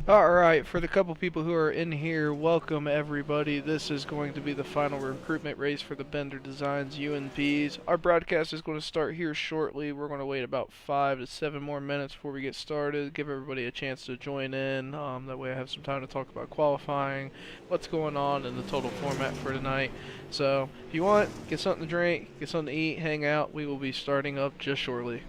Alright, for the couple people who are in here, welcome everybody. This is going to be the final recruitment race for the Bender Designs UMPs. Our broadcast is going to start here shortly. We're going to wait about 5 to 7 more minutes before we get started. Give everybody a chance to join in. That way I have some time to talk about qualifying, what's going on, and the total format for tonight. So, if you want, get something to drink, get something to eat, hang out. We will be starting up just shortly.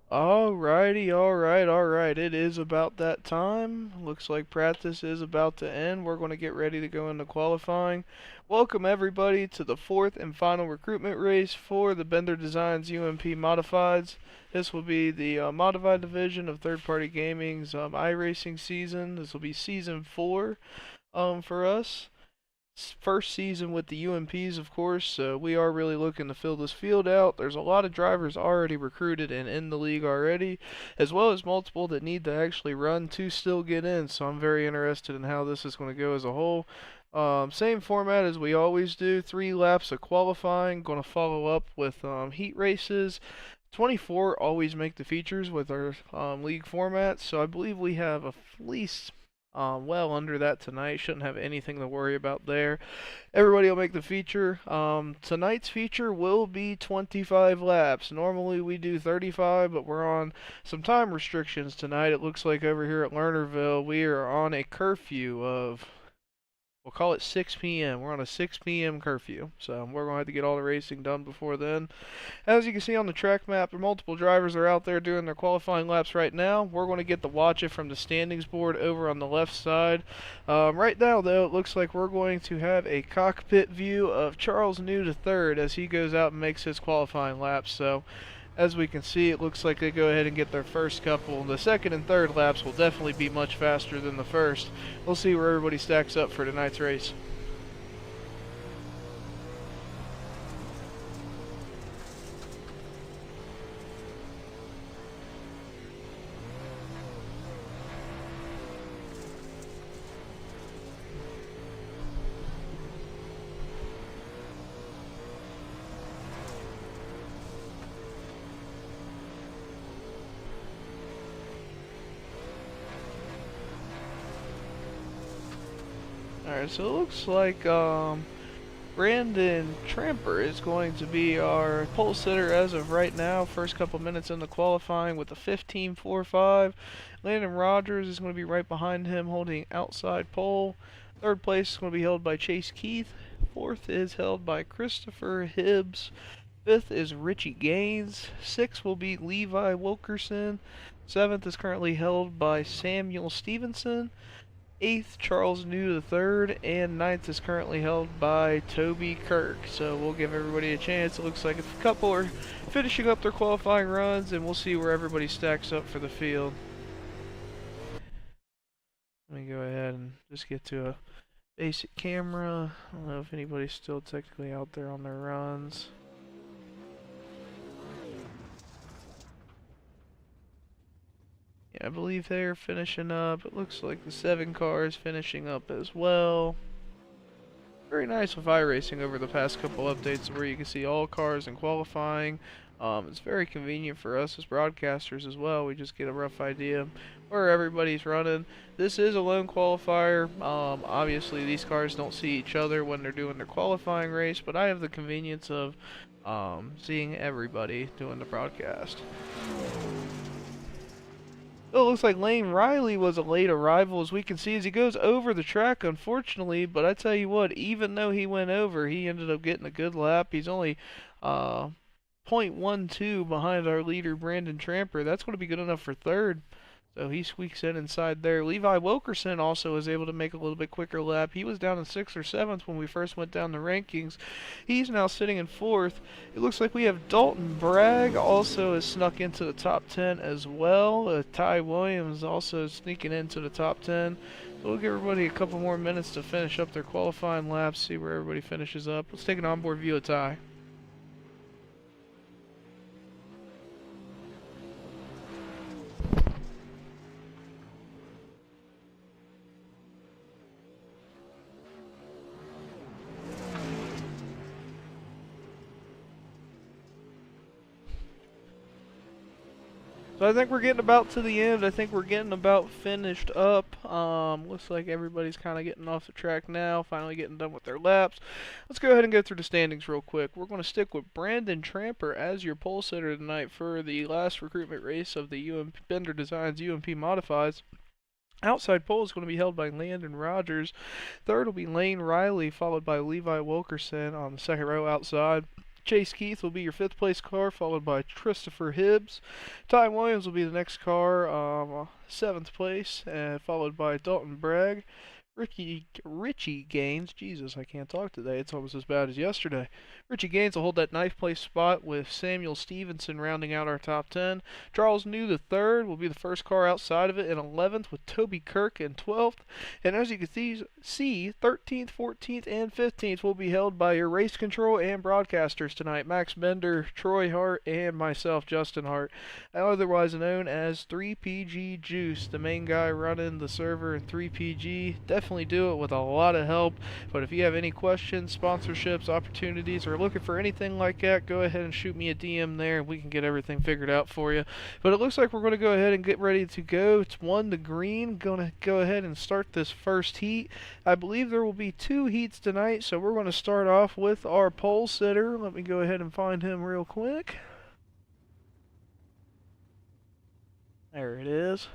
Alrighty, alright. It is about that time. Looks like practice is about to end. We're going to get ready to go into qualifying. Welcome everybody to the fourth and final recruitment race for the Bender Designs UMP Modifieds. This will be the modified division of Third Party Gaming's iRacing season. This will be season 4 for us. First season with the UMPs, of course, so we are really looking to fill this field out. There's a lot of drivers already recruited and in the league already, as well as multiple that need to actually run to still get in, so I'm very interested in how this is going to go as a whole. Same format as we always do, 3 laps of qualifying, going to follow up with heat races. 24 always make the features with our league format, so I believe we have at least well under that tonight. Shouldn't have anything to worry about there. Everybody will make the feature. Tonight's feature will be 25 laps. Normally we do 35, but we're on some time restrictions tonight. It looks like over here at Lernerville we are on a curfew of, we'll call it 6 p.m. We're on a 6 p.m. curfew, so we're going to have to get all the racing done before then. As you can see on the track map, multiple drivers are out there doing their qualifying laps right now. We're going to get to watch it from the standings board over on the left side. Right now, though, it looks like we're going to have a cockpit view of Charles New III as he goes out and makes his qualifying laps. So, as we can see, it looks like they go ahead and get their first couple. The second and third laps will definitely be much faster than the first. We'll see where everybody stacks up for tonight's race. Alright, so it looks like Brandon Tramper is going to be our pole sitter as of right now. First couple minutes in the qualifying with a 15.45. Landon Rogers is going to be right behind him holding outside pole. Third place is going to be held by Chase Keith. Fourth is held by Christopher Hibbs. Fifth is Richie Gaines. Sixth will be Levi Wilkerson. Seventh is currently held by Samuel Stevenson. 8th, Charles New III, and 9th is currently held by Toby Kirk. So we'll give everybody a chance. It looks like a couple are finishing up their qualifying runs, and we'll see where everybody stacks up for the field. Let me go ahead and just get to a basic camera. I don't know if anybody's still technically out there on their runs. I believe they're finishing up. It looks like the 7 car is finishing up as well. Very nice with iRacing over the past couple updates where you can see all cars in qualifying. It's very convenient for us as broadcasters as well. We just get a rough idea where everybody's running. This is a lone qualifier. Obviously these cars don't see each other when they're doing their qualifying race, but I have the convenience of seeing everybody doing the broadcast. Oh, it looks like Lane Riley was a late arrival, as we can see as he goes over the track, unfortunately. But I tell you what, even though he went over, he ended up getting a good lap. He's only .12 behind our leader, Brandon Tramper. That's going to be good enough for third. So he squeaks in inside there. Levi Wilkerson also was able to make a little bit quicker lap. He was down in 6th or 7th when we first went down the rankings. He's now sitting in 4th. It looks like we have Dalton Bragg also has snuck into the top 10 as well. Ty Williams also sneaking into the top 10. So we'll give everybody a couple more minutes to finish up their qualifying laps, see where everybody finishes up. Let's take an onboard view of Ty. So I think we're getting about to the end. I think we're getting about finished up. Looks like everybody's kind of getting off the track now, finally getting done with their laps. Let's go ahead and go through the standings real quick. We're going to stick with Brandon Tramper as your pole sitter tonight for the last recruitment race of the UMP Bender Designs UMP Modifieds. Outside pole is going to be held by Landon Rogers. Third will be Lane Riley, followed by Levi Wilkerson on the second row outside. Chase Keith will be your 5th place car, followed by Christopher Hibbs. Ty Williams will be the next car, 7th place, and followed by Dalton Bragg. Richie Gaines, Jesus, I can't talk today. It's almost as bad as yesterday. Richie Gaines will hold that 9th place spot with Samuel Stevenson rounding out our top 10. Charles New the third will be the first car outside of it in 11th with Toby Kirk in 12th. And as you can see, 13th, 14th, and 15th will be held by your race control and broadcasters tonight. Max Bender, Troy Hart, and myself, Justin Hart, otherwise known as 3PG Juice, the main guy running the server in 3PG. Definitely do it with a lot of help, but if you have any questions, sponsorships, opportunities, or looking for anything like that, go ahead and shoot me a DM there and we can get everything figured out for you. But it looks like we're going to go ahead and get ready to go. It's 1 to green. Going to go ahead and start this first heat. I believe there will be 2 heats tonight, so we're going to start off with our pole sitter. Let me go ahead and find him real quick. There it is.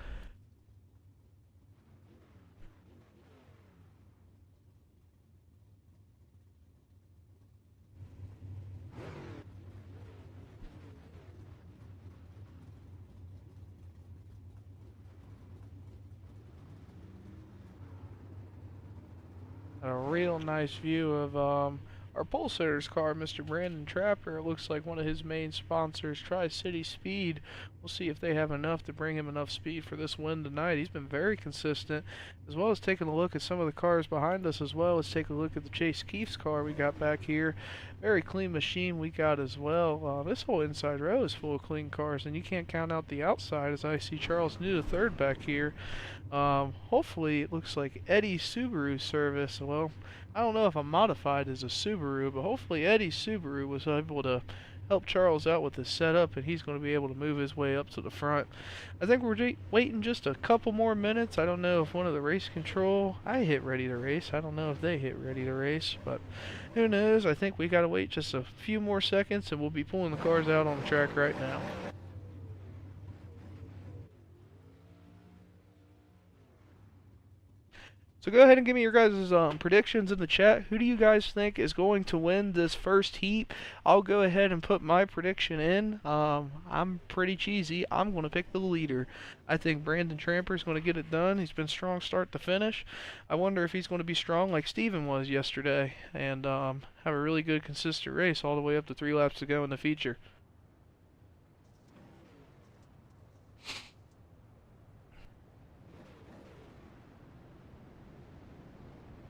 A real nice view of our pole sitter's car, Mr. Brandon Trapper. It looks like one of his main sponsors, Tri-City Speed. We'll see if they have enough to bring him enough speed for this win tonight. He's been very consistent, as well as taking a look at some of the cars behind us as well. Let's take a look at the Chase Keith's car we got back here. Very clean machine we got as well. This whole inside row is full of clean cars, and you can't count out the outside, as I see Charles New the third back here. Hopefully it looks like Eddie Subaru service. Well, I don't know if I'm modified as a Subaru, but hopefully Eddie Subaru was able to help Charles out with his setup, and he's going to be able to move his way up to the front. I think we're waiting just a couple more minutes. I don't know if one of the race control, I hit ready to race. I don't know if they hit ready to race, but who knows. I think we got to wait just a few more seconds, and we'll be pulling the cars out on the track right now. So go ahead and give me your guys' predictions in the chat. Who do you guys think is going to win this first heat? I'll go ahead and put my prediction in. I'm pretty cheesy. I'm going to pick the leader. I think Brandon Tramper is going to get it done. He's been strong start to finish. I wonder if he's going to be strong like Steven was yesterday and have a really good consistent race all the way up to 3 laps to go in the feature.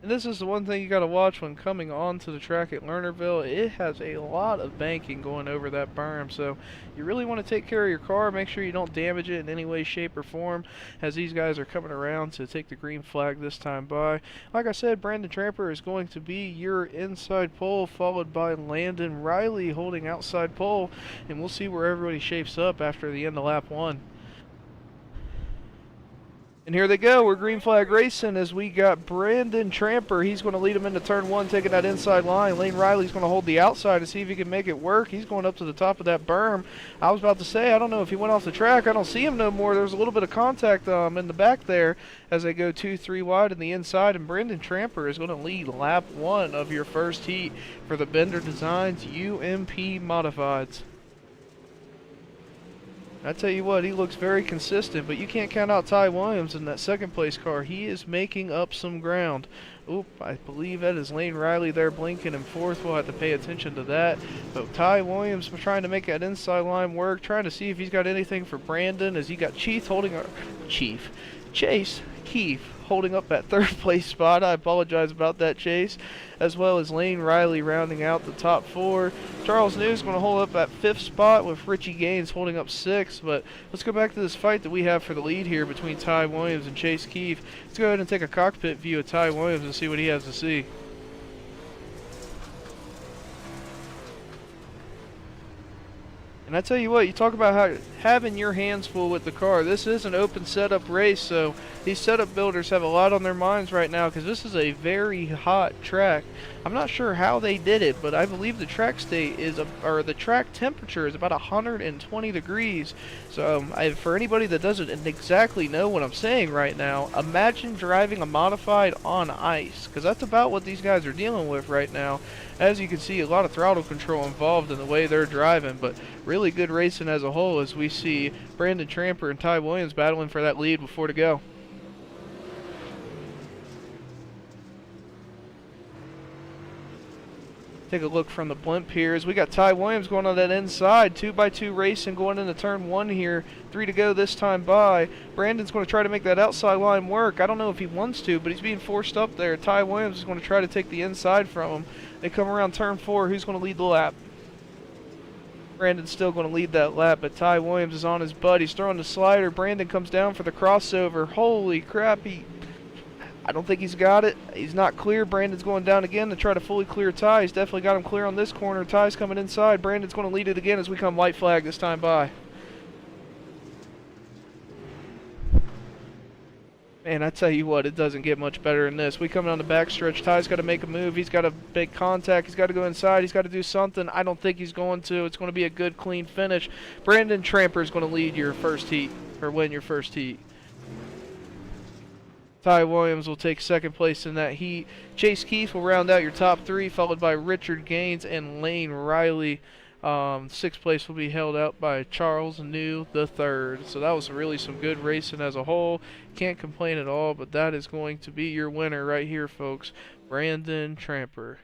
And this is the one thing you got to watch when coming onto the track at Lernerville. It has a lot of banking going over that berm, so you really want to take care of your car. Make sure you don't damage it in any way, shape, or form, as these guys are coming around to take the green flag this time by. Like I said, Brandon Tramper is going to be your inside pole, followed by Landon Riley holding outside pole, and we'll see where everybody shapes up after the end of lap 1. And here they go. We're green flag racing as we got Brandon Tramper. He's going to lead him into turn 1, taking that inside line. Lane Riley's going to hold the outside to see if he can make it work. He's going up to the top of that berm. I was about to say, I don't know if he went off the track. I don't see him no more. There's a little bit of contact in the back there as they go 2-3 wide in the inside. And Brandon Tramper is going to lead lap 1 of your first heat for the Bender Designs UMP Modifieds. I tell you what, he looks very consistent, but you can't count out Ty Williams in that second place car. He is making up some ground. Oop, I believe that is Lane Riley there blinking in fourth. We'll have to pay attention to that. But Ty Williams trying to make that inside line work, trying to see if he's got anything for Brandon, as he got Chase Keith holding up that third place spot. I apologize about that, Chase. As well as Lane Riley rounding out the top 4. Charles New is going to hold up that 5th spot with Richie Gaines holding up 6th. But let's go back to this fight that we have for the lead here between Ty Williams and Chase Keith. Let's go ahead and take a cockpit view of Ty Williams and see what he has to see. And I tell you what, you talk about having your hands full with the car. This is an open setup race, so these setup builders have a lot on their minds right now because this is a very hot track. I'm not sure how they did it, but I believe the track state is, or the track temperature is about 120 degrees. So for anybody that doesn't exactly know what I'm saying right now, imagine driving a modified on ice, because that's about what these guys are dealing with right now. As you can see, a lot of throttle control involved in the way they're driving, but really good racing as a whole as we see Brandon Tramper and Ty Williams battling for that lead with 4 to go. Take a look from the blimp here as we got Ty Williams going on that inside, 2x2 racing going into turn 1 here, 3 to go this time by. Brandon's going to try to make that outside line work. I don't know if he wants to, but he's being forced up there. Ty Williams is going to try to take the inside from him. They come around turn 4. Who's going to lead the lap? Brandon's still going to lead that lap, but Ty Williams is on his butt. He's throwing the slider. Brandon comes down for the crossover. Holy crap, I don't think he's got it. He's not clear. Brandon's going down again to try to fully clear Ty. He's definitely got him clear on this corner. Ty's coming inside. Brandon's going to lead it again as we come white flag this time by. Man, I tell you what, it doesn't get much better than this. We come down the backstretch. Ty's got to make a move. He's got to make contact. He's got to go inside. He's got to do something. I don't think he's going to. It's going to be a good, clean finish. Brandon Tramper is going to lead your first heat, or win your first heat. Ty Williams will take second place in that heat. Chase Keith will round out your top 3, followed by Richard Gaines and Lane Riley. Sixth place will be held out by Charles New the third. So that was really some good racing as a whole. Can't complain at all, but that is going to be your winner right here, folks. Brandon Tramper.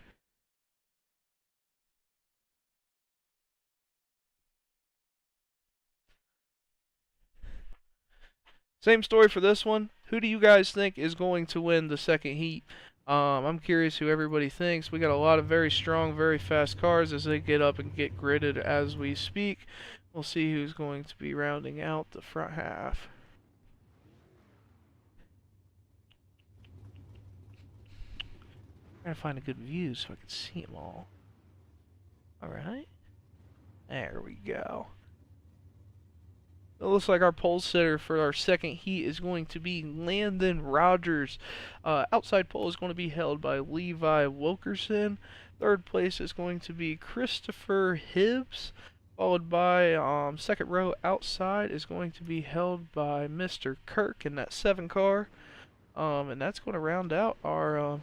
Same story for this one. Who do you guys think is going to win the second heat? I'm curious who everybody thinks. We got a lot of very strong, very fast cars as they get up and get gridded as we speak. We'll see who's going to be rounding out the front half. I'm trying to find a good view so I can see them all. Alright. There we go. It looks like our pole sitter for our second heat is going to be Landon Rogers. Outside pole is going to be held by Levi Wilkerson. Third place is going to be Christopher Hibbs. Followed by second row outside is going to be held by Mr. Kirk in that 7 car. And that's going to round out our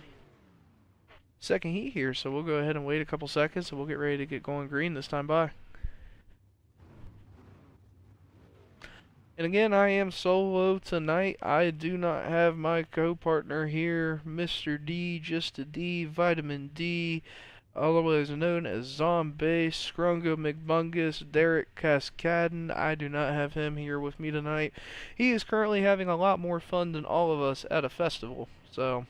second heat here. So we'll go ahead and wait a couple seconds and we'll get ready to get going green this time by. And again, I am solo tonight. I do not have my co-partner here, Mr. D, just a D, Vitamin D, otherwise known as Zombie, Scrungo McBungus, Derek Cascadin. I do not have him here with me tonight. He is currently having a lot more fun than all of us at a festival, so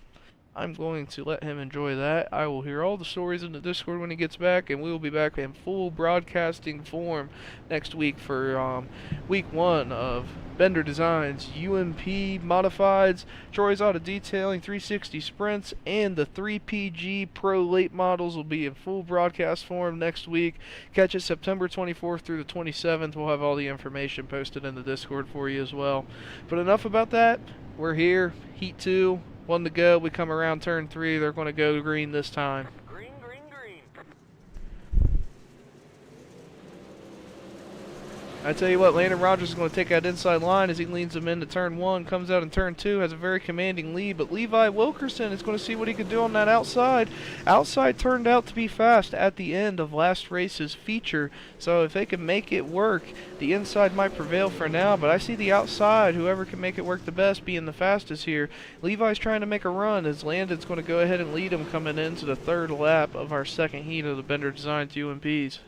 I'm going to let him enjoy that. I will hear all the stories in the Discord when he gets back, and we will be back in full broadcasting form next week for week 1 of Bender Designs, UMP Modifieds, Troy's Auto Detailing, 360 Sprints, and the 3PG Pro Late Models will be in full broadcast form next week. Catch it September 24th through the 27th. We'll have all the information posted in the Discord for you as well. But enough about that. We're here, Heat 2. 1 to go. We come around turn 3. They're going to go green this time. Green, green, green. I tell you what, Landon Rogers is going to take that inside line as he leads him into turn 1, comes out in turn 2, has a very commanding lead, but Levi Wilkerson is going to see what he can do on that outside. Outside turned out to be fast at the end of last race's feature, so if they can make it work, the inside might prevail for now, but I see the outside, whoever can make it work the best, being the fastest here. Levi's trying to make a run as Landon's going to go ahead and lead him coming into the 3rd lap of our second heat of the Bender Designs UMPs.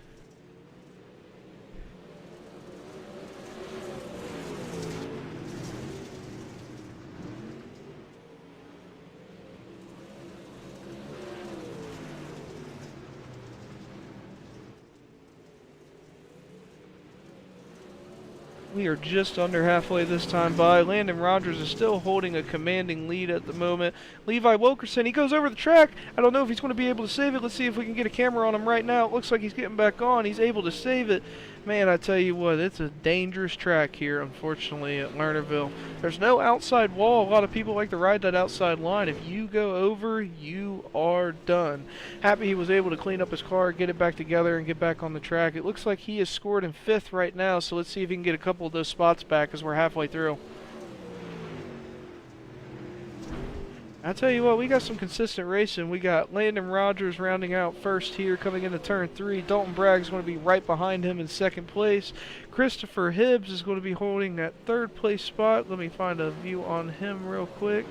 We are just under halfway this time by. Landon Rogers is still holding a commanding lead at the moment. Levi Wilkerson, he goes over the track. I don't know if he's going to be able to save it. Let's see if we can get a camera on him right now. It looks like he's getting back on. He's able to save it. Man, I tell you what, it's a dangerous track here, unfortunately, at Lernerville. There's no outside wall. A lot of people like to ride that outside line. If you go over, you are done. Happy he was able to clean up his car, get it back together, and get back on the track. It looks like he is scored in 5th right now, so let's see if he can get a couple of those spots back as we're halfway through. I tell you what, we got some consistent racing. We got Landon Rogers rounding out first here, coming into turn 3. Dalton Bragg's going to be right behind him in 2nd place. Christopher Hibbs is going to be holding that 3rd place spot. Let me find a view on him real quick.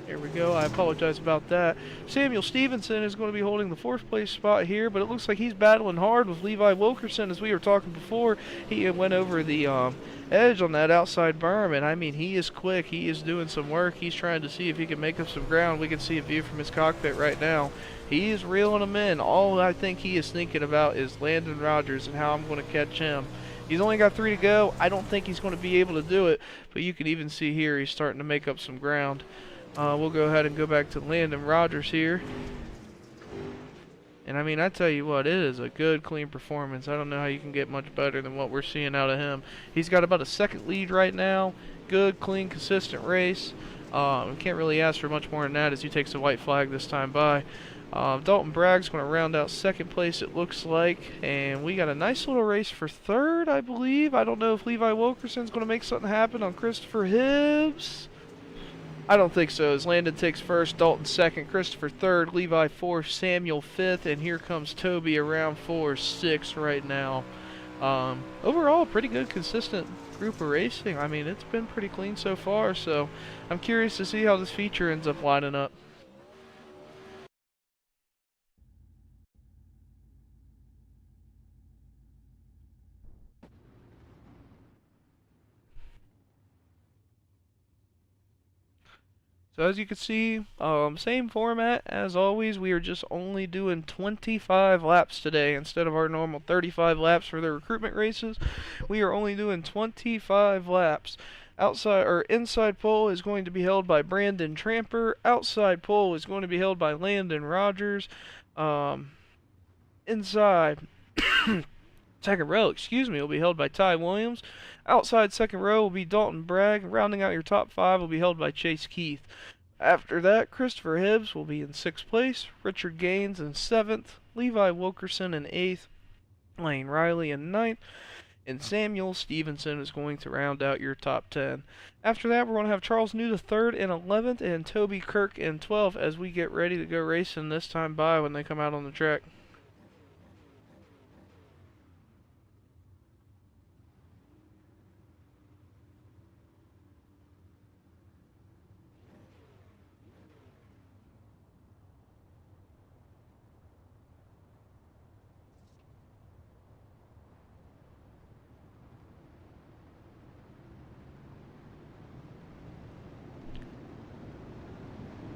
There we go. I apologize about that. Samuel Stevenson is going to be holding the 4th place spot here, but it looks like he's battling hard with Levi Wilkerson. As we were talking before, he went over the edge on that outside berm, and I mean, he is quick. He is doing some work. He's trying to see if he can make up some ground. We can see a view from his cockpit right now. He is reeling them in. All I think he is thinking about is Landon Rogers and how I'm going to catch him. He's only got 3 to go. I don't think he's going to be able to do it, but you can even see here he's starting to make up some ground. We'll go ahead and go back to Landon Rogers here. And I mean, I tell you what, it is a good, clean performance. I don't know how you can get much better than what we're seeing out of him. He's got about a 2nd lead right now. Good, clean, consistent race. Can't really ask for much more than that as he takes the white flag this time by. Dalton Bragg's going to round out 2nd place, it looks like. And we got a nice little race for 3rd, I believe. I don't know if Levi Wilkerson's going to make something happen on Christopher Hibbs. I don't think so, as Landon takes 1st, Dalton 2nd, Christopher 3rd, Levi 4th, Samuel 5th, and here comes Toby around 4-6 right now. Overall, pretty good, consistent group of racing. I mean, it's been pretty clean so far, so I'm curious to see how this feature ends up lining up. So as you can see, same format as always. We are just only doing 25 laps today instead of our normal 35 laps for the recruitment races. We are only doing 25 laps. Outside or inside pole is going to be held by Brandon Tramper. Outside pole is going to be held by Landon Rogers. Inside second row, will be held by Ty Williams. Outside second row will be Dalton Bragg. Rounding out your top 5 will be held by Chase Keith. After that, Christopher Hibbs will be in 6th place. Richard Gaines in 7th. Levi Wilkerson in 8th. Lane Riley in 9th. And Samuel Stevenson is going to round out your top 10. After that, we're going to have Charles New the 3rd in 11th and Toby Kirk in 12th as we get ready to go racing this time by when they come out on the track.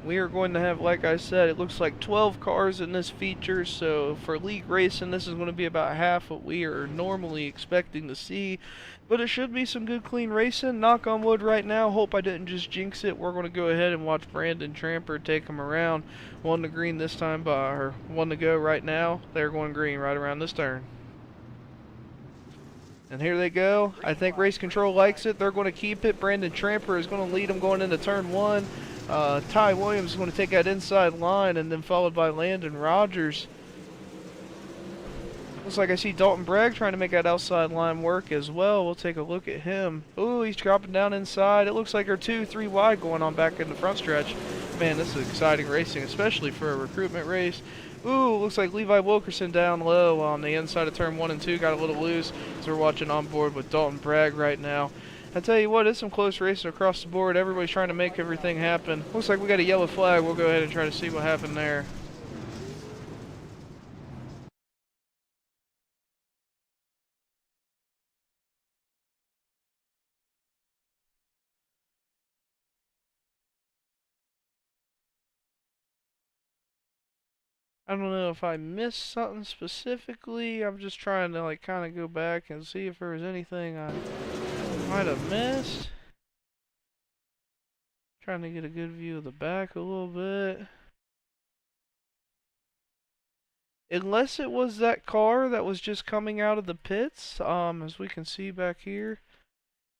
We are going to have, like I said, it looks like 12 cars in this feature, so for league racing this is going to be about half what we are normally expecting to see, but it should be some good clean racing. Knock on wood right now, hope I didn't just jinx it. We're going to go ahead and watch Brandon Tramper take him around. 1 to green this time by, or 1 to go right now. They're going green right around this turn. And here they go. I think Race Control likes it. They're going to keep it. Brandon Tramper is going to lead them going into turn 1. Ty Williams is going to take that inside line, and then followed by Landon Rogers. Looks like I see Dalton Bragg trying to make that outside line work as well. We'll take a look at him. Ooh, he's dropping down inside. It looks like they're 2-3 wide going on back in the front stretch. Man, this is exciting racing, especially for a recruitment race. Ooh, looks like Levi Wilkerson down low on the inside of turn 1 and 2. Got a little loose, so we're watching on board with Dalton Bragg right now. I tell you what, it's some close racing across the board. Everybody's trying to make everything happen. Looks like we got a yellow flag. We'll go ahead and try to see what happened there. I don't know if I missed something specifically. I'm just trying to like kind of go back and see if there was anything Might have missed. Trying to get a good view of the back a little bit. Unless it was that car that was just coming out of the pits, as we can see back here.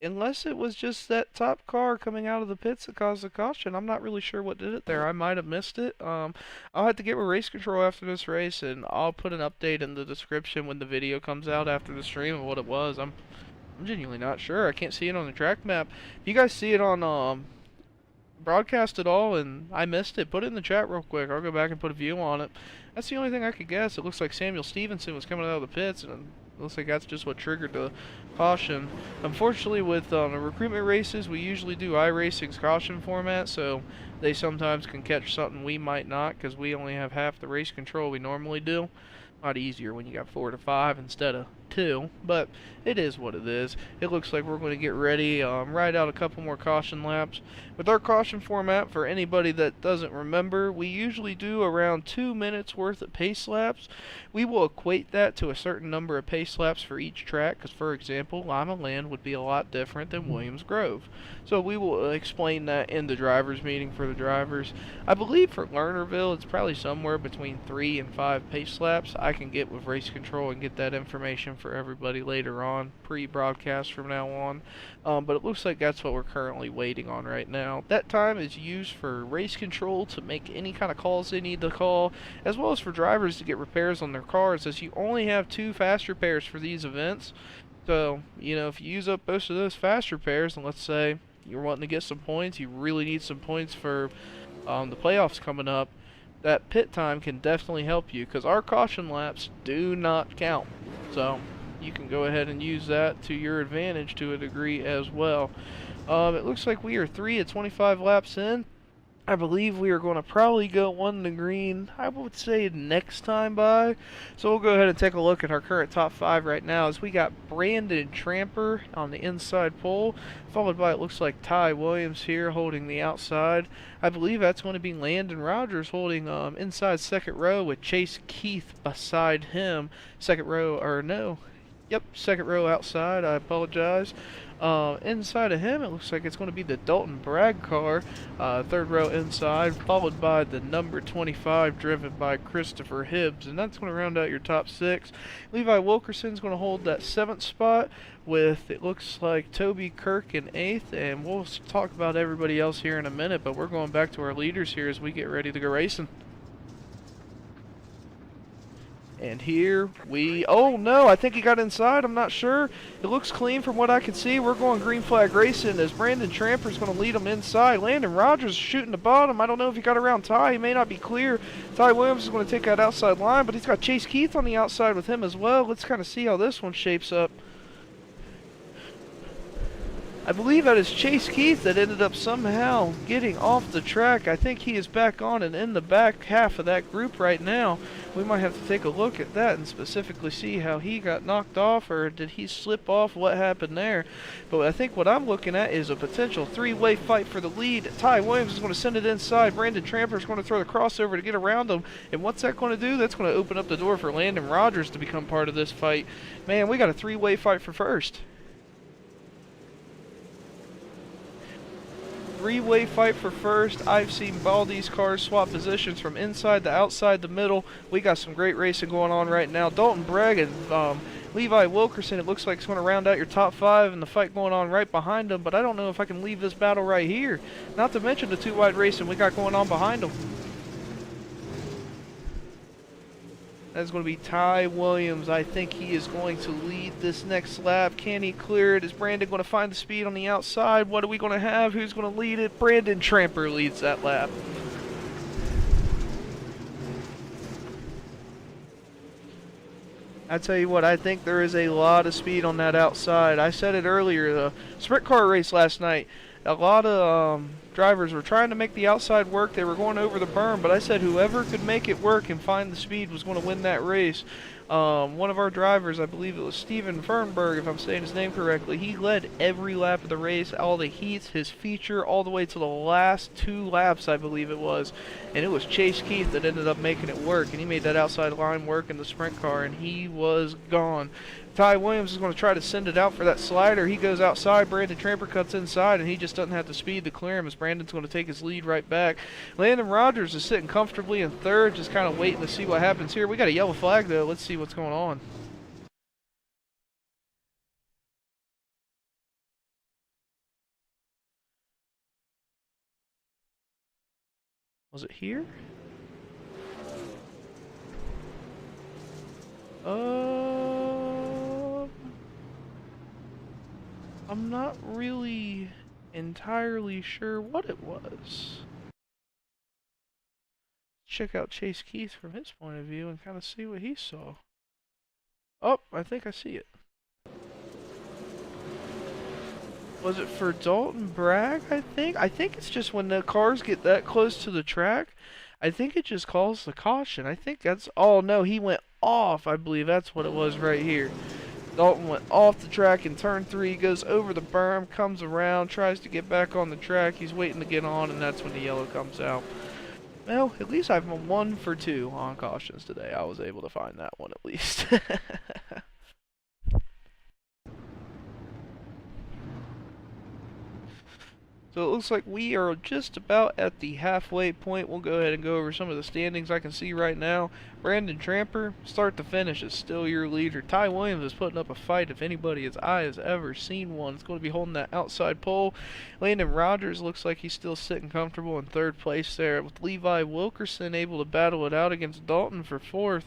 Unless it was just that top car coming out of the pits that caused the caution, I'm not really sure what did it there. I might have missed it. I'll have to get with race control after this race, and I'll put an update in the description when the video comes out after the stream of what it was. I'm genuinely not sure. I can't see it on the track map. If you guys see it on broadcast at all and I missed it, put it in the chat real quick. I'll go back and put a view on it. That's the only thing I could guess. It looks like Samuel Stevenson was coming out of the pits, and it looks like that's just what triggered the caution. Unfortunately, with the recruitment races, we usually do iRacing's caution format, so they sometimes can catch something we might not, because we only have half the race control we normally do. A lot easier when you got 4 to 5 instead of 2, but it is what it is. It looks like we're going to get ready, ride out a couple more caution laps. With our caution format, for anybody that doesn't remember, we usually do around 2 minutes worth of pace laps. We will equate that to a certain number of pace laps for each track, because for example, Lima Land would be a lot different than Williams Grove. So we will explain that in the drivers meeting for the drivers. I believe for Lernerville it's probably somewhere between 3 and 5 pace laps. I can get with race control and get that information for everybody later on, pre-broadcast from now on. But it looks like that's what we're currently waiting on right now. That time is used for race control to make any kind of calls they need to call, as well as for drivers to get repairs on their cars, as you only have 2 fast repairs for these events. So, you know, if you use up most of those fast repairs, and let's say you're wanting to get some points, you really need some points for the playoffs coming up, that pit time can definitely help you, because our caution laps do not count. So you can go ahead and use that to your advantage to a degree as well. It looks like we are 3 at 25 laps in. I believe we are going to probably go 1 to green, I would say, next time by. So we'll go ahead and take a look at our current top 5 right now, as we got Brandon Tramper on the inside pole, followed by, it looks like, Ty Williams here holding the outside. I believe that's going to be Landon Rogers holding inside second row, with Chase Keith beside him. Second row, or no, yep, second row outside, I apologize. Inside of him, it looks like it's going to be the Dalton Bragg car, third row inside, followed by the number 25 driven by Christopher Hibbs, and that's going to round out your top 6. Levi Wilkerson's going to hold that 7th spot, with, it looks like, Toby Kirk in 8th, and we'll talk about everybody else here in a minute, but we're going back to our leaders here as we get ready to go racing. And here we, oh no, I think he got inside, I'm not sure. It looks clean from what I can see. We're going green flag racing as Brandon Tramper's going to lead him inside. Landon Rogers is shooting the bottom. I don't know if he got around Ty. He may not be clear. Ty Williams is going to take that outside line, but he's got Chase Keith on the outside with him as well. Let's kind of see how this one shapes up. I believe that is Chase Keith that ended up somehow getting off the track. I think he is back on and in the back half of that group right now. We might have to take a look at that and specifically see how he got knocked off, or did he slip off, what happened there. But I think what I'm looking at is a potential 3-way fight for the lead. Ty Williams is going to send it inside. Brandon Tramper is going to throw the crossover to get around him. And what's that going to do? That's going to open up the door for Landon Rogers to become part of this fight. Man, we got a 3-way fight for first. 3-way fight for first. I've seen Baldy's cars swap positions from inside to outside the middle. We got some great racing going on right now. Dalton Bragg and Levi Wilkerson, it looks like it's going to round out your top 5, and the fight going on right behind them, but I don't know if I can leave this battle right here. Not to mention the 2-wide racing we got going on behind them. That's going to be Ty Williams. I think he is going to lead this next lap. Can he clear it? Is Brandon going to find the speed on the outside? What are we going to have? Who's going to lead it? Brandon Tramper leads that lap. I tell you what, I think there is a lot of speed on that outside. I said it earlier, the sprint car race last night, a lot of drivers were trying to make the outside work. They were going over the berm, but I said whoever could make it work and find the speed was going to win that race. One of our drivers, I believe it was Steven Fernberg, if I'm saying his name correctly, he led every lap of the race, all the heats, his feature, all the way to the last 2 laps, I believe it was. And it was Chase Keith that ended up making it work, and he made that outside line work in the sprint car, and he was gone. Ty Williams is going to try to send it out for that slider. He goes outside. Brandon Tramper cuts inside, and he just doesn't have the speed to clear him as Brandon's going to take his lead right back. Landon Rogers is sitting comfortably in third, just kind of waiting to see what happens here. We got a yellow flag, though. Let's see what's going on. Was it here? I'm not really entirely sure what it was. Check out Chase Keith from his point of view and kind of see what he saw. Oh, I think I see it. Was it for Dalton Bragg, I think? I think it's just when the cars get that close to the track, I think it just calls the caution. I think that's... Oh, no, he went off. I believe that's what it was right here. Dalton went off the track in turn 3, goes over the berm, comes around, tries to get back on the track. He's waiting to get on, and that's when the yellow comes out. Well, at least I'm 1 for 2 on cautions today. I was able to find that one at least. So it looks like we are just about at the halfway point. We'll go ahead and go over some of the standings I can see right now. Brandon Tramper, start to finish, is still your leader. Ty Williams is putting up a fight if anybody's eye has ever seen one. It's going to be holding that outside pole. Landon Rogers looks like he's still sitting comfortable in 3rd place there, with Levi Wilkerson able to battle it out against Dalton for 4th.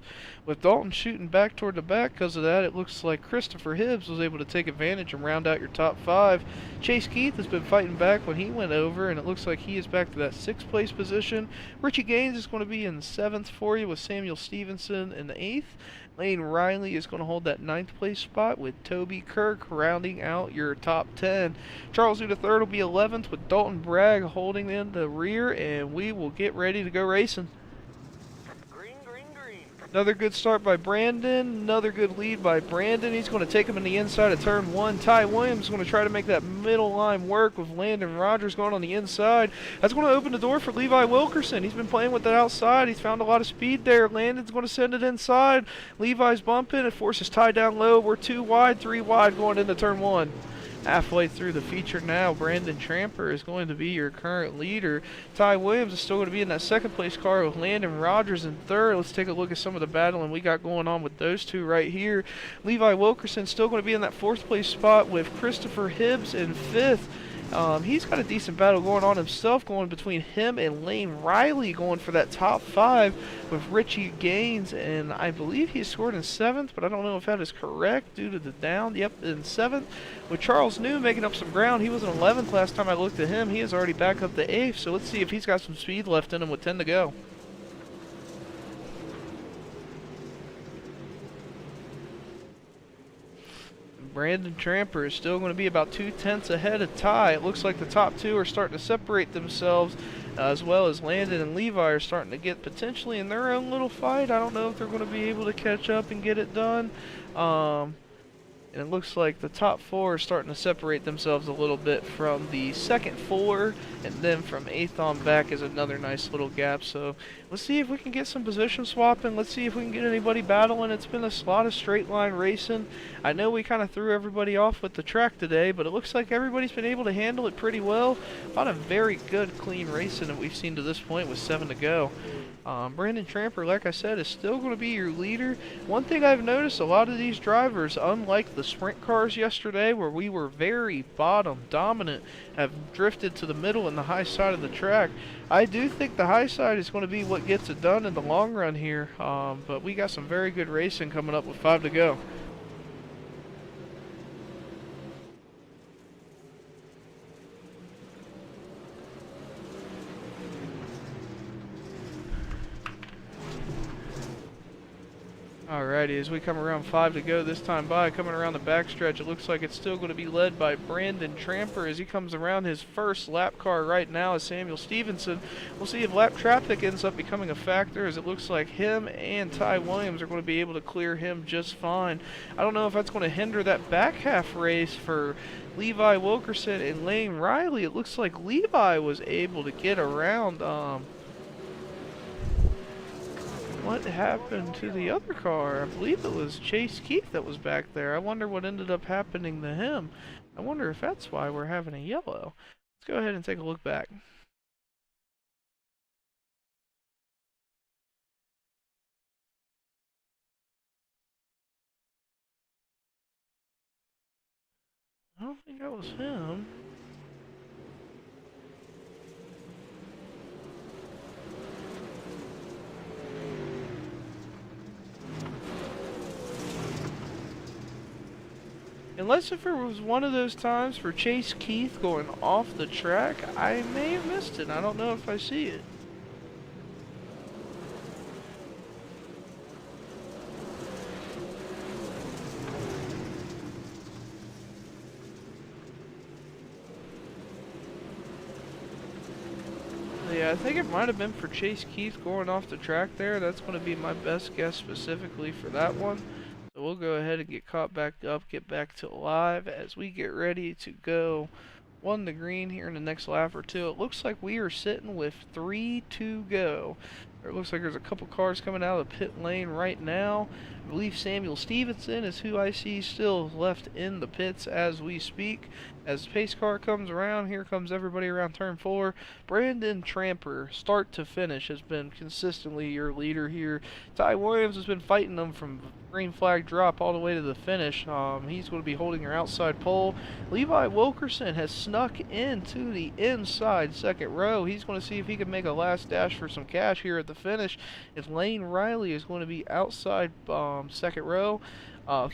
With Dalton shooting back toward the back because of that, it looks like Christopher Hibbs was able to take advantage and round out your top 5. Chase Keith has been fighting back when he went over, and it looks like he is back to that 6th place position. Richie Gaines is going to be in 7th for you, with Samuel Stevenson in the 8th. Lane Riley is going to hold that 9th place spot, with Toby Kirk rounding out your top 10. Charles New III will be 11th, with Dalton Bragg holding in the rear, and we will get ready to go racing. Another good start by Brandon. Another good lead by Brandon. He's going to take him in the inside of turn 1. Ty Williams is going to try to make that middle line work with Landon Rogers going on the inside. That's going to open the door for Levi Wilkerson. He's been playing with that outside. He's found a lot of speed there. Landon's going to send it inside. Levi's bumping. It forces Ty down low. We're 2 wide, 3 wide going into turn 1. Halfway through the feature now, Brandon Tramper is going to be your current leader. Ty Williams is still going to be in that 2nd place car with Landon Rogers in 3rd. Let's take a look at some of the battling we got going on with those two right here. Levi Wilkerson still going to be in that 4th place spot with Christopher Hibbs in 5th. He's got a decent battle going on himself, going between him and Lane Riley, going for that top 5 with Richie Gaines, and I believe he scored in 7th, but I don't know if that is correct due to the down. Yep, in 7th, with Charles New making up some ground. He was in 11th last time I looked at him. He is already back up to 8th, so let's see if he's got some speed left in him with 10 to go. Brandon Tramper is still going to be about 2/10 ahead of Ty. It looks like the top 2 are starting to separate themselves, as well as Landon and Levi are starting to get potentially in their own little fight. I don't know if they're going to be able to catch up and get it done. And it looks like the top 4 are starting to separate themselves a little bit from the second 4, and then from 8th on back is another nice little gap. So let's see if we can get some position swapping. Let's see if we can get anybody battling. It's been a lot of straight line racing. I know we kind of threw everybody off with the track today, but it looks like everybody's been able to handle it pretty well. A lot of very good, clean racing that we've seen to this point with 7 to go. Brandon Tramper, like I said, is still going to be your leader. One thing I've noticed, a lot of these drivers, unlike the sprint cars yesterday where we were very bottom dominant, have drifted to the middle and the high side of the track. I do think the high side is going to be what gets it done in the long run here, but we got some very good racing coming up with 5 to go. Alrighty, as we come around 5 to go this time by, coming around the backstretch, it looks like it's still going to be led by Brandon Tramper as he comes around his first lap car right now is Samuel Stevenson. We'll see if lap traffic ends up becoming a factor, as it looks like him and Ty Williams are going to be able to clear him just fine. I don't know if that's going to hinder that back half race for Levi Wilkerson and Lane Riley. It looks like Levi was able to get around What happened to the other car? I believe it was Chase Keith that was back there. I wonder what ended up happening to him. I wonder if that's why we're having a yellow. Let's go ahead and take a look back. I don't think that was him. Unless if it was one of those times for Chase Keith going off the track, I may have missed it. I don't know if I see it. Yeah, I think it might have been for Chase Keith going off the track there. That's going to be my best guess specifically for that one. So we'll go ahead and get caught back up, get back to live as we get ready to go one to green here in the next lap or two. It looks like we are sitting with 3 to go. It looks like there's a couple cars coming out of the pit lane right now. I believe Samuel Stevenson is who I see still left in the pits as we speak. As the pace car comes around, here comes everybody around turn 4. Brandon Tramper, start to finish, has been consistently your leader here. Ty Williams has been fighting them from green flag drop all the way to the finish. He's going to be holding your outside pole. Levi Wilkerson has snuck into the inside second row. He's going to see if he can make a last dash for some cash here at the finish. If Lane Riley is going to be outside second row.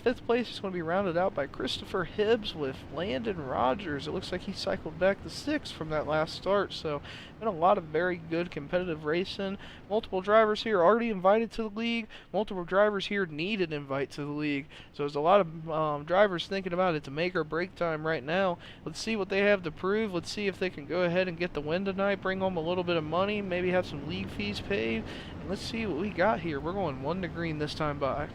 Fifth place is going to be rounded out by Christopher Hibbs with Landon Rogers. It looks like he cycled back to sixth from that last start, so been a lot of very good competitive racing. Multiple drivers here already invited to the league. Multiple drivers here need an invite to the league. So there's a lot of drivers thinking about it to make or break time right now. Let's see what they have to prove. Let's see if they can go ahead and get the win tonight, bring home a little bit of money, maybe have some league fees paid. And let's see what we got here. We're going 1 to green this time by.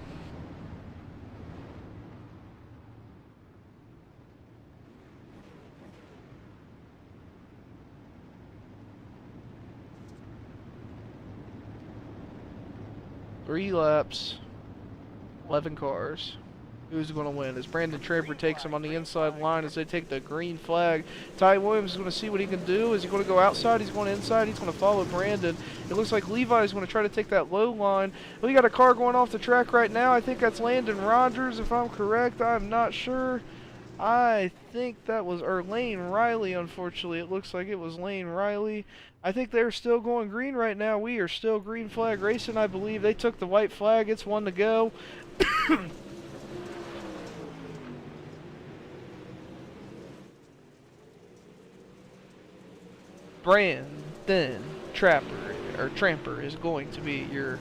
Three laps, 11 cars. Who's going to win? As Brandon Tramper takes him on the inside line as they take the green flag. Ty Williams is going to see what he can do. Is he going to go outside? He's going inside. He's going to follow Brandon. It looks like Levi is going to try to take that low line. We got a car going off the track right now. I think that's Landon Rogers, if I'm correct. I'm not sure. I think that was Lane Riley, unfortunately. It looks like it was Lane Riley. I think they're still going green right now. We are still green flag racing, I believe. They took the white flag. It's 1 to go. Brandon Tramper is going to be your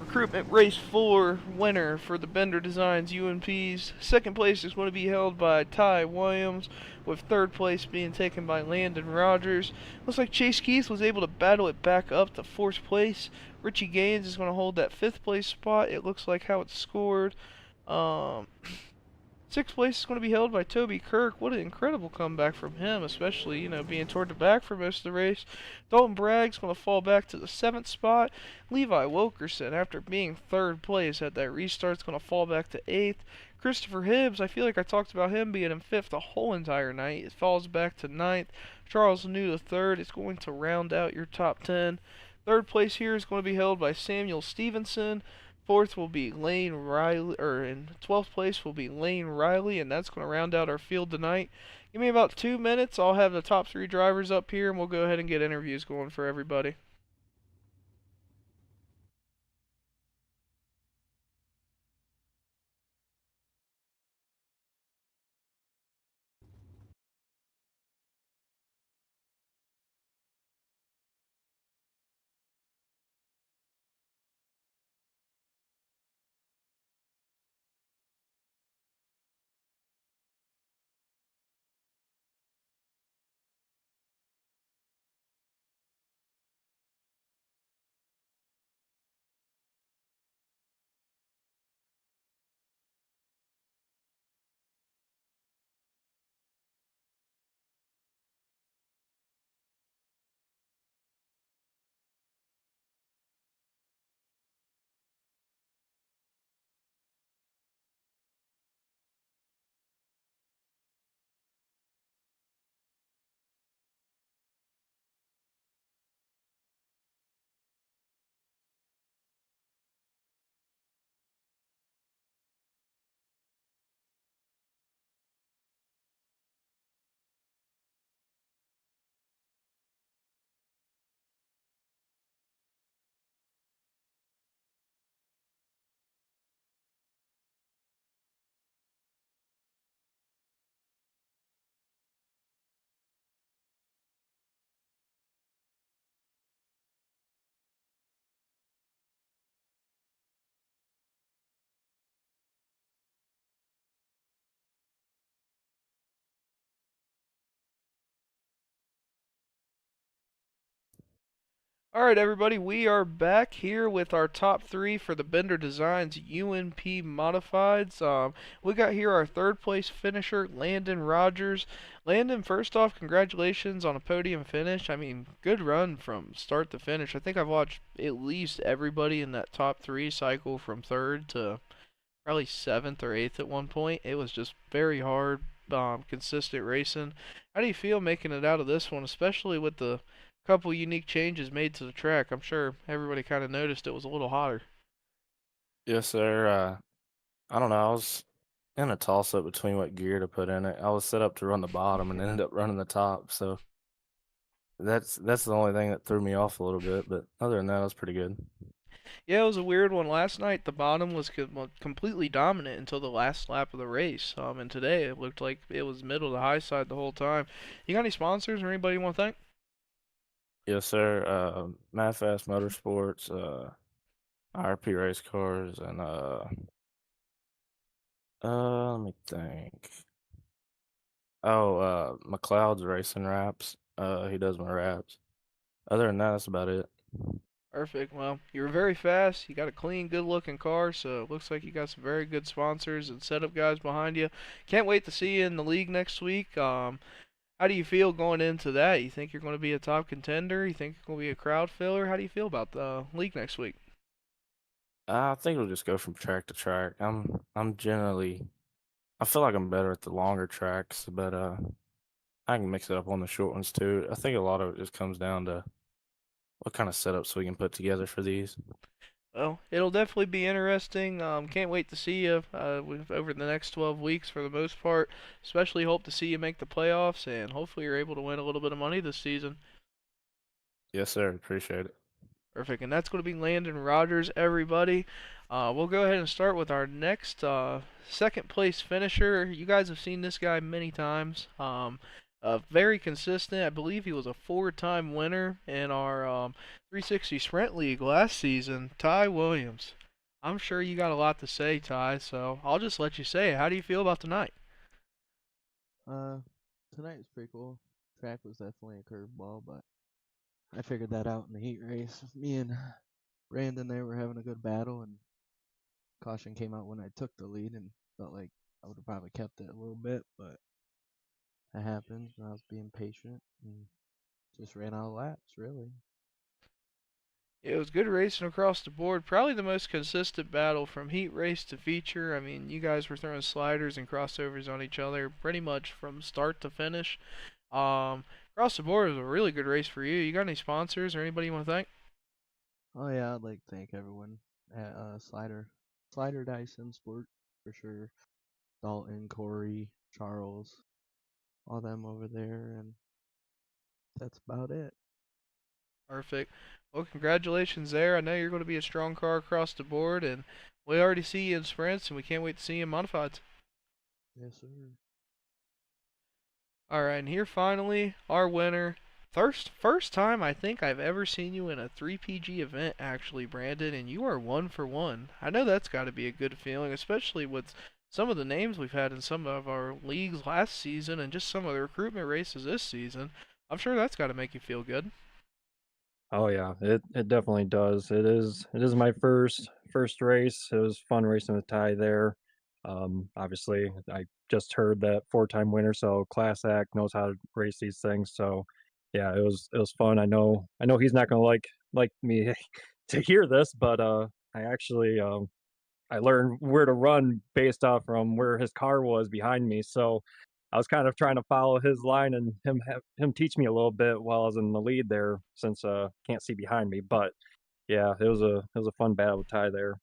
Recruitment Race 4 winner for the Bender Designs UMPs. Second place is going to be held by Ty Williams, with third place being taken by Landon Rogers. Looks like Chase Keith was able to battle it back up to fourth place. Richie Gaines is going to hold that fifth place spot. It looks like how it's scored. Sixth place is going to be held by Toby Kirk. What an incredible comeback from him, especially, being toward the back for most of the race. Dalton Bragg's going to fall back to the seventh spot. Levi Wilkerson, after being third place at that restart, is going to fall back to eighth. Christopher Hibbs, I feel like I talked about him being in fifth the whole entire night. It falls back to ninth. Charles New, the third, is going to round out your top 10. Third place here is going to be held by Samuel Stevenson. Fourth will be Lane Riley, or in 12th place will be Lane Riley, and that's going to round out our field tonight. Give me about 2 minutes. I'll have the top 3 drivers up here, and we'll go ahead and get interviews going for everybody. All right, everybody, we are back here with our top three for the Bender Designs UMP Modifieds. We got here our third place finisher, Landon Rogers. Landon, first off, congratulations on a podium finish. I mean, good run from start to finish. I think I've watched at least everybody in that top three cycle from third to probably seventh or eighth at one point. It was just very hard, consistent racing. How do you feel making it out of this one, especially with the couple unique changes made to the track? I'm sure everybody kind of noticed it was a little hotter. Yes, sir. I don't know. I was in a toss up between what gear to put in it. I was set up to run the bottom and ended up running the top. So that's the only thing that threw me off a little bit. But other than that, it was pretty good. Yeah, it was a weird one. Last night, the bottom was completely dominant until the last lap of the race. And today it looked like it was middle to high side the whole time. You got any sponsors or anybody you want to thank? Yes, sir. Mad Fast Motorsports, IRP Race Cars, and let me think. Oh, McLeod's Racing Wraps. He does my wraps. Other than that, that's about it. Perfect. Well, you were very fast. You got a clean, good-looking car, so it looks like you got some very good sponsors and setup guys behind you. Can't wait to see you in the league next week. How do you feel going into that? You think you're going to be a top contender? You think you're going to be a crowd filler? How do you feel about the league next week? I think it'll just go from track to track. I'm generally I feel like I'm better at the longer tracks, but I can mix it up on the short ones too. I think a lot of it just comes down to what kind of setups we can put together for these. Well, it'll definitely be interesting. Can't wait to see you over the next 12 weeks for the most part. Especially hope to see you make the playoffs, and hopefully you're able to win a little bit of money this season. Yes, sir. Appreciate it. Perfect. And that's going to be Landon Rogers, everybody. We'll go ahead and start with our next second place finisher. You guys have seen this guy many times. Very consistent. I believe he was a four-time winner in our 360 Sprint League last season. Ty Williams. I'm sure you got a lot to say, Ty, so I'll just let you say it. How do you feel about tonight? Uh, Tonight was pretty cool. Track was definitely a curveball, but I figured that out in the heat race. Me and Brandon there were having a good battle, and caution came out when I took the lead, and felt like I would have probably kept it a little bit, but that happens. I was being patient and just ran out of laps, really. It was good racing across the board. Probably the most consistent battle from heat race to feature. I mean, you guys were throwing sliders and crossovers on each other pretty much from start to finish. Um, Across the board, it was a really good race for you. You got any sponsors or anybody you want to thank? Oh yeah, I'd like to thank everyone at Slider Dyson Sport for sure. Dalton, Corey, Charles, all them over there, and that's about it. Perfect. Well, congratulations there. I know you're going to be a strong car across the board, and we already see you in sprints, and we can't wait to see you in modifieds. Yes, sir. Alright, and here finally, our winner. First time I think I've ever seen you in a 3PG event, actually, Brandon, and you are 1 for 1. I know that's got to be a good feeling, especially with some of the names we've had in some of our leagues last season and just some of the recruitment races this season. I'm sure that's got to make you feel good. Oh yeah, it definitely does. It is my first race. It was fun racing with Ty there. Obviously, I just heard that four-time winner, so class act knows how to race these things. So yeah, it was fun. I know he's not gonna like me to hear this, but I actually I learned where to run based off from where his car was behind me. So I was kind of trying to follow his line and him teach me a little bit while I was in the lead there since can't see behind me. But yeah, it was a fun battle with Ty there.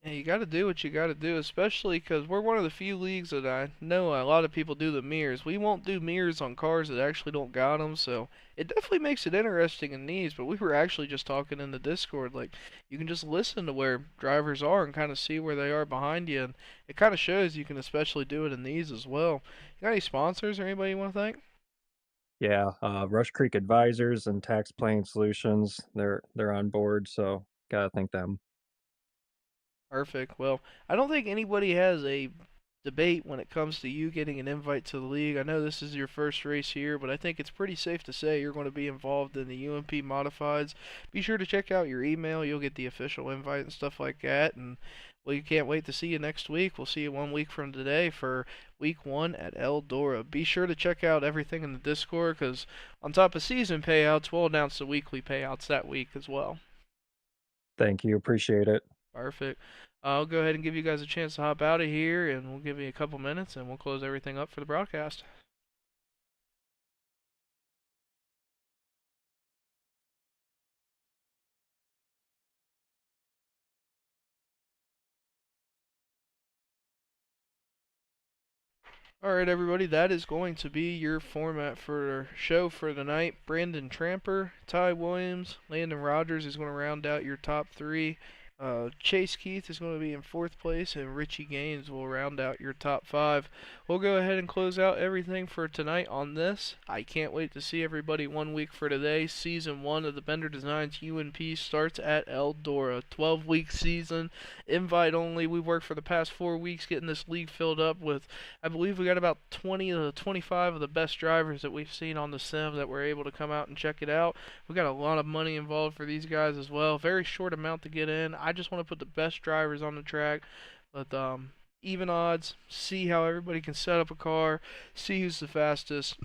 Yeah, you got to do what you got to do, especially because we're one of the few leagues that I know a lot of people do the mirrors. We won't do mirrors on cars that actually don't got them, so it definitely makes it interesting in these. But we were actually just talking in the Discord, like you can just listen to where drivers are and kind of see where they are behind you, and it kind of shows you can especially do it in these as well. You got any sponsors or anybody you want to thank? Yeah, Rush Creek Advisors and Tax Planning Solutions, they're on board, so gotta thank them. Perfect. Well, I don't think anybody has a debate when it comes to you getting an invite to the league. I know this is your first race here, but I think it's pretty safe to say you're going to be involved in the UMP modifieds. Be sure to check out your email. You'll get the official invite and stuff like that. And well, you can't wait to see you next week. We'll see you 1 week from today for week 1 at Eldora. Be sure to check out everything in the Discord, because on top of season payouts, we'll announce the weekly payouts that week as well. Thank you. Appreciate it. Perfect. I'll go ahead and give you guys a chance to hop out of here, and we'll give you a couple minutes, and we'll close everything up for the broadcast. Alright, everybody, that is going to be your format for show for the night. Brandon Tramper, Ty Williams, Landon Rogers is going to round out your top 3. Chase Keith is going to be in 4th place, and Richie Gaines will round out your top 5. We'll go ahead and close out everything for tonight on this. I can't wait to see everybody 1 week for today. Season 1 of the Bender Designs UNP starts at Eldora. 12-week season, invite only. We've worked for the past 4 weeks getting this league filled up with, I believe we got about 20 to 25 of the best drivers that we've seen on the sim that were able to come out and check it out. We got a lot of money involved for these guys as well. Very short amount to get in. I just want to put the best drivers on the track with even odds, see how everybody can set up a car, see who's the fastest.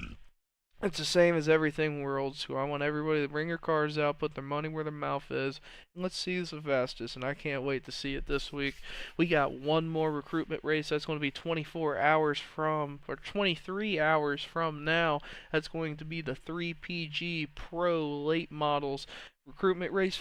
It's the same as everything when we're old school. I want everybody to bring their cars out, put their money where their mouth is, and let's see who's the fastest. And I can't wait to see it this week. We got one more recruitment race. That's going to be 24 hours from, or 23 hours from now. That's going to be the 3PG Pro Late Models recruitment race